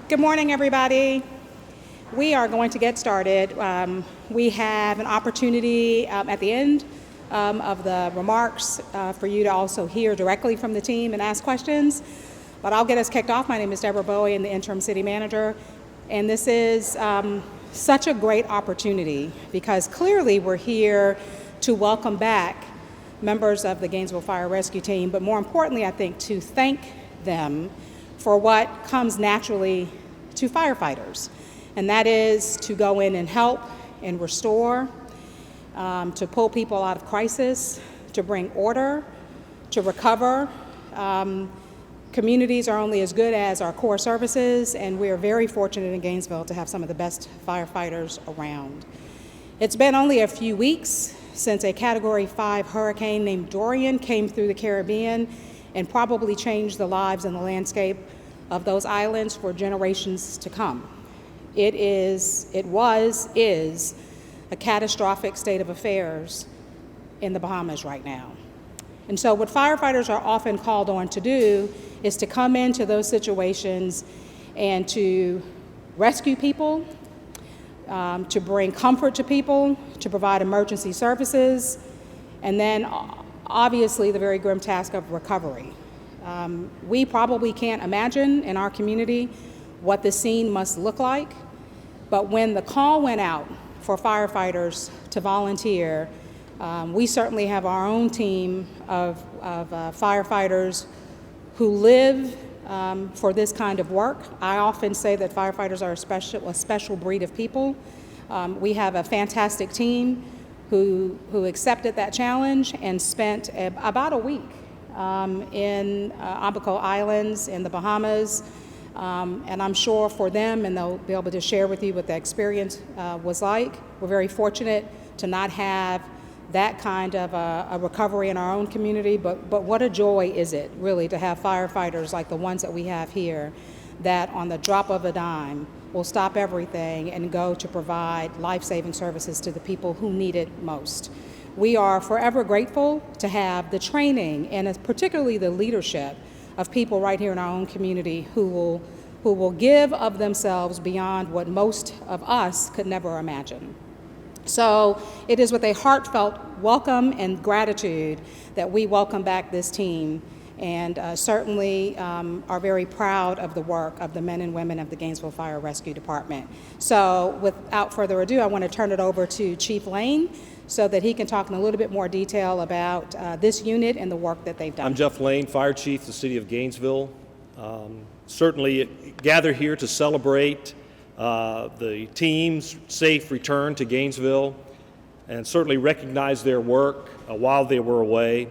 Good morning, everybody. We are going to get started. We have an opportunity at the end of the remarks for you to also hear directly from the team and ask questions. But I'll get us kicked off. My name is Deborah Bowie, I'm the interim city manager. And this is such a great opportunity because clearly we're here to welcome back members of the Gainesville Fire Rescue team, but more importantly, I think, to thank them for what comes naturally to firefighters, and that is to go in and help and restore, to pull people out of crisis, to bring order, to recover. Communities are only as good as our core services, and we are very fortunate in Gainesville to have some of the best firefighters around. It's been only a few weeks since a Category 5 hurricane named Dorian came through the Caribbean and probably changed the lives and the landscape of those islands for generations to come. It was a catastrophic state of affairs in the Bahamas right now. And so what firefighters are often called on to do is to come into those situations and to rescue people, to bring comfort to people, to provide emergency services, and then obviously the very grim task of recovery. We probably can't imagine in our community what the scene must look like, but when the call went out for firefighters to volunteer, we certainly have our own team of firefighters who live for this kind of work. I often say that firefighters are a special breed of people. We have a fantastic team who accepted that challenge and spent about a week in Abaco Islands in the Bahamas, and I'm sure for them, and they'll be able to share with you what the experience was like. We're very fortunate to not have that kind of a recovery in our own community, but what a joy is it really to have firefighters like the ones that we have here that on the drop of a dime will stop everything and go to provide life-saving services to the people who need it most. We are forever grateful to have the training and particularly the leadership of people right here in our own community who will give of themselves beyond what most of us could never imagine. So it is with a heartfelt welcome and gratitude that we welcome back this team and certainly are very proud of the work of the men and women of the Gainesville Fire Rescue Department. So without further ado, I want to turn it over to Chief Lane so that he can talk in a little bit more detail about this unit and the work that they've done. I'm Jeff Lane, Fire Chief of the City of Gainesville. Certainly gather here to celebrate the team's safe return to Gainesville and certainly recognize their work while they were away.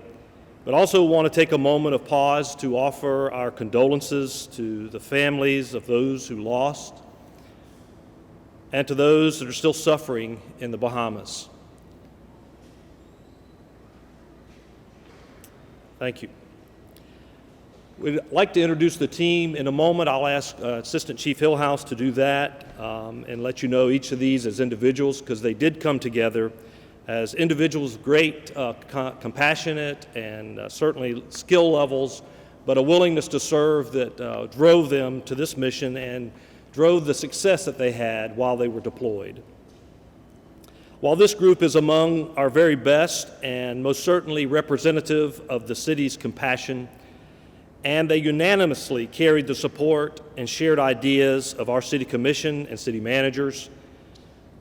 But also want to take a moment of pause to offer our condolences to the families of those who lost and to those that are still suffering in the Bahamas. Thank you. We'd like to introduce the team in a moment. I'll ask Assistant Chief Hillhouse to do that and let you know each of these as individuals because they did come together as individuals, great, compassionate, and certainly skill levels, but a willingness to serve that drove them to this mission and drove the success that they had while they were deployed. While this group is among our very best and most certainly representative of the city's compassion, and they unanimously carried the support and shared ideas of our city commission and city managers,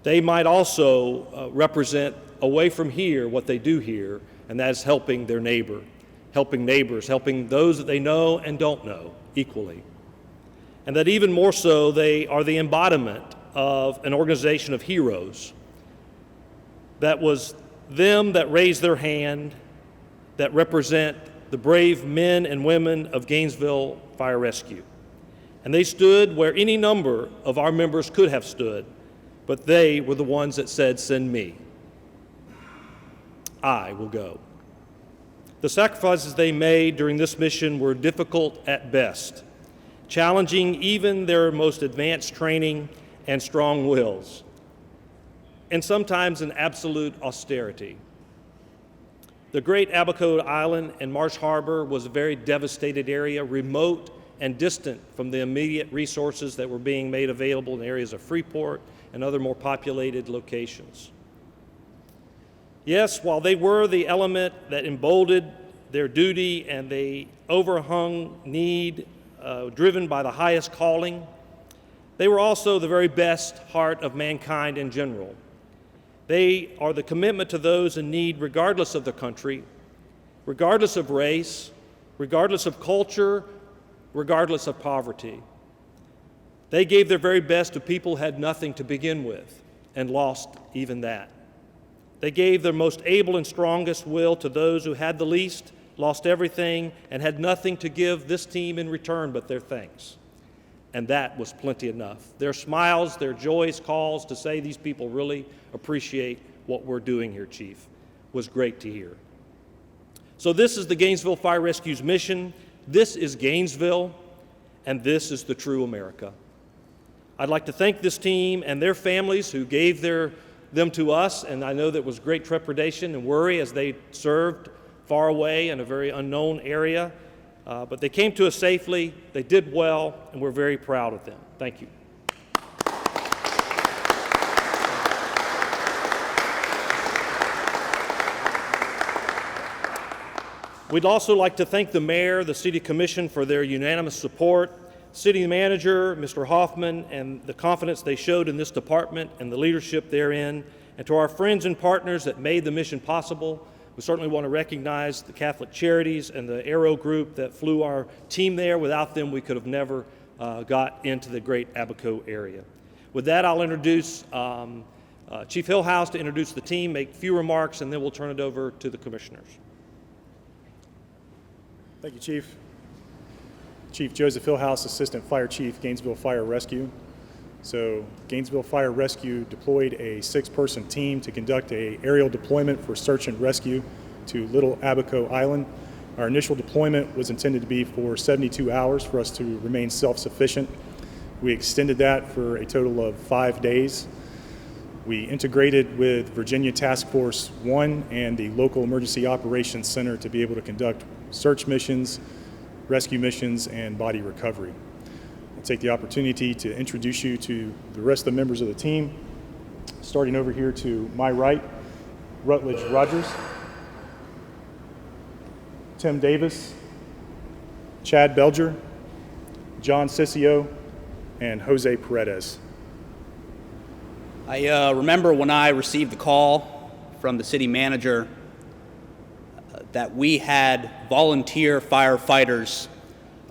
they might also represent away from here what they do here, and that is helping their neighbor, helping neighbors, helping those that they know and don't know equally. And that even more so, they are the embodiment of an organization of heroes. That was them that raised their hand, that represent the brave men and women of Gainesville Fire Rescue. And they stood where any number of our members could have stood, but they were the ones that said, "Send me. I will go." The sacrifices they made during this mission were difficult at best, challenging even their most advanced training and strong wills, and sometimes an absolute austerity. The great Abaco Island and Marsh Harbor was a very devastated area, remote and distant from the immediate resources that were being made available in areas of Freeport and other more populated locations. Yes, while they were the element that emboldened their duty and they overhung need driven by the highest calling, they were also the very best heart of mankind in general. They are the commitment to those in need regardless of their country, regardless of race, regardless of culture, regardless of poverty. They gave their very best to people who had nothing to begin with and lost even that. They gave their most able and strongest will to those who had the least, lost everything, and had nothing to give this team in return but their thanks. And that was plenty enough. Their smiles, their joyous calls to say these people really appreciate what we're doing here, Chief, was great to hear. So this is the Gainesville Fire Rescue's mission. This is Gainesville, and this is the true America. I'd like to thank this team and their families who gave them to us, and I know that was great trepidation and worry as they served far away in a very unknown area, but they came to us safely, they did well, and we're very proud of them. Thank you. We'd also like to thank the mayor, the city commission for their unanimous support, city manager, Mr. Hoffman, and the confidence they showed in this department and the leadership therein, and to our friends and partners that made the mission possible. We certainly want to recognize the Catholic Charities and the Aero Group that flew our team there. Without them, we could have never got into the great Abaco area. With that, I'll introduce Chief Hillhouse to introduce the team, make a few remarks, and then we'll turn it over to the commissioners. Thank you, Chief. Chief Joseph Hillhouse, Assistant Fire Chief, Gainesville Fire Rescue. So Gainesville Fire Rescue deployed a 6-person team to conduct an aerial deployment for search and rescue to Little Abaco Island. Our initial deployment was intended to be for 72 hours for us to remain self-sufficient. We extended that for a total of 5 days. We integrated with Virginia Task Force 1 and the local emergency operations center to be able to conduct search missions, rescue missions, and body recovery. I'll take the opportunity to introduce you to the rest of the members of the team. Starting over here to my right, Rutledge Rogers, Tim Davis, Chad Belger, John Ciccio, and Jose Paredes. I remember when I received the call from the city manager that we had volunteer firefighters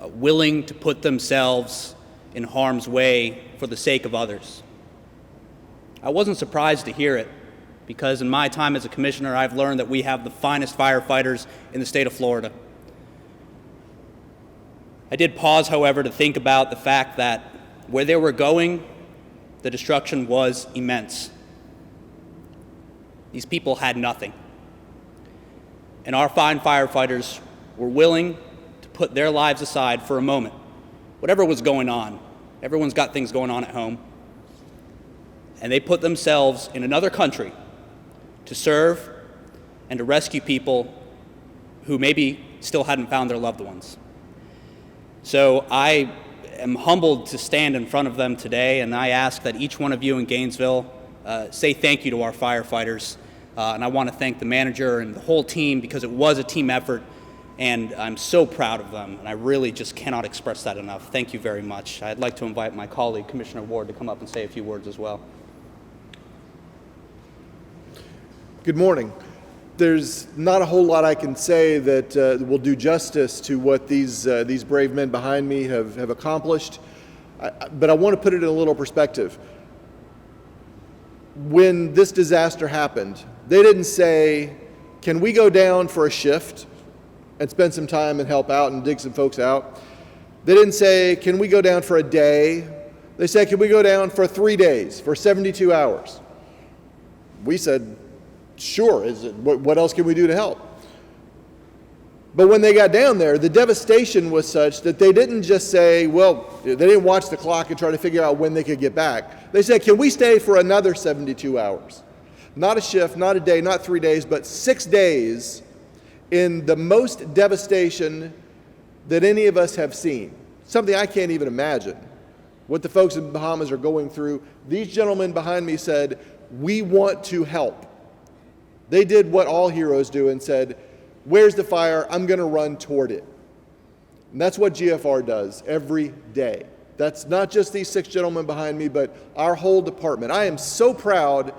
willing to put themselves in harm's way for the sake of others. I wasn't surprised to hear it, because in my time as a commissioner, I've learned that we have the finest firefighters in the state of Florida. I did pause, however, to think about the fact that where they were going, the destruction was immense. These people had nothing. And our fine firefighters were willing to put their lives aside for a moment, whatever was going on. Everyone's got things going on at home. And they put themselves in another country to serve and to rescue people who maybe still hadn't found their loved ones. So I am humbled to stand in front of them today, and I ask that each one of you in Gainesville say thank you to our firefighters. And I want to thank the manager and the whole team, because it was a team effort, and I'm so proud of them, and I really just cannot express that enough. Thank you very much. I'd like to invite my colleague, Commissioner Ward, to come up and say a few words as well. Good morning. There's not a whole lot I can say that will do justice to what these brave men behind me have accomplished, but I want to put it in a little perspective. When this disaster happened, they didn't say, can we go down for a shift and spend some time and help out and dig some folks out? They didn't say, can we go down for a day? They said, can we go down for 3 days, for 72 hours? We said, sure, what else can we do to help? But when they got down there, the devastation was such that they didn't just say, well, they didn't watch the clock and try to figure out when they could get back. They said, can we stay for another 72 hours? Not a shift, not a day, not 3 days, but 6 days in the most devastation that any of us have seen. something I can't even imagine. What the folks in Bahamas are going through. These gentlemen behind me said, we want to help. They did what all heroes do and said, where's the fire? I'm going to run toward it. And that's what GFR does every day. That's not just these 6 gentlemen behind me, but our whole department. I am so proud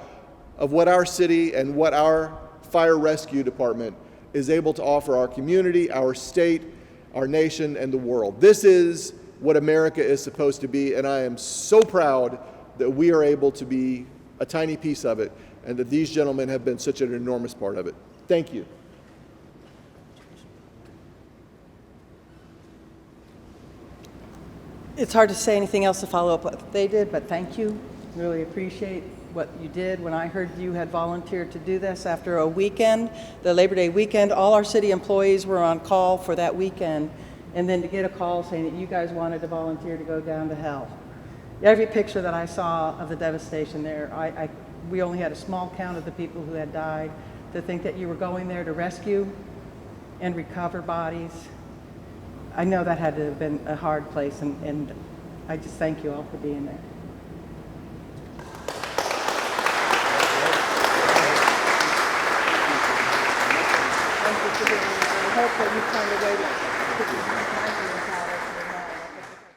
of what our city and what our fire rescue department is able to offer our community, our state, our nation, and the world. This is what America is supposed to be, and I am so proud that we are able to be a tiny piece of it, and that these gentlemen have been such an enormous part of it. Thank you. It's hard to say anything else to follow up what they did, but thank you. Really appreciate what you did. When I heard you had volunteered to do this after a weekend, the Labor Day weekend, all our city employees were on call for that weekend, and then to get a call saying that you guys wanted to volunteer to go down to hell. Every picture that I saw of the devastation there, we only had a small count of the people who had died. To think that you were going there to rescue and recover bodies, I know that had to have been a hard place, and I just thank you all for being there. Thank you for being there. I hope that you find a way to put your time in